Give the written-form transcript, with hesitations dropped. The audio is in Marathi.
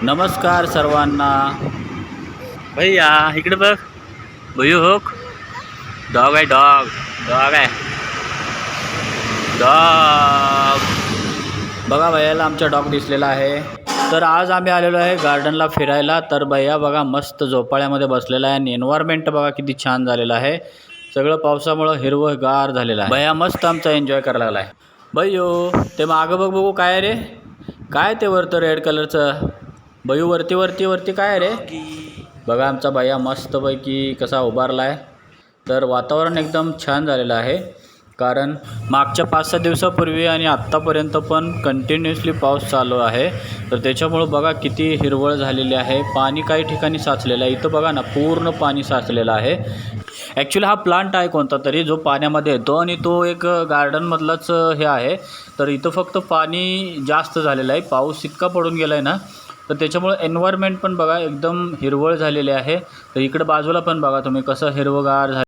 नमस्कार सर्वांना. भैया इकडे बघ. भैया होक डॉग आहे. डॉग आहे. डॉग बघा भैयाला आमचा डॉग दिसलेला आहे. तर आज आम्ही आलेलो आहे गार्डनला फिरायला. तर भैया बघा मस्त झोपाळ्यामध्ये बसलेला आहे आणि एन्व्हायरमेंट बघा किती छान झालेलं आहे. सगळं पावसामुळं हिरवंगार झालेलं आहे. भैया मस्त आमचा एन्जॉय करायला लागला आहे. भैयो ते मागं बघ बघू काय रे. काय ते वरतं रेड कलरचं. भैयू वरती काय आहे रे. बघा आमचा भैया मस्तपैकी कसा उभारला आहे. तर वातावरण एकदम छान झालेलं आहे. कारण मागच्या 5-6 दिवसापूर्वी आणि आत्तापर्यंत पण कंटिन्युअसली पाऊस चालू आहे. तर त्याच्यामुळं बघा किती हिरवळ झालेली आहे. पाणी काही ठिकाणी साचलेलं आहे. इथं बघा ना पूर्ण पाणी साचलेलं आहे. ॲक्च्युली हा प्लांट आहे कोणता तरी जो पाण्यामध्ये येतो आणि तो एक गार्डनमधलाच हे आहे. तर इथं फक्त पाणी जास्त झालेलं आहे. पाऊस इतका पडून गेला आहे ना. तर त्याच्यामुळे एन्व्हायरमेंट पण बघा एकदम हिरवळ झालेली आहे. तर इकडं बाजूला पण बघा तुम्ही कसं हिरवंगार झालं.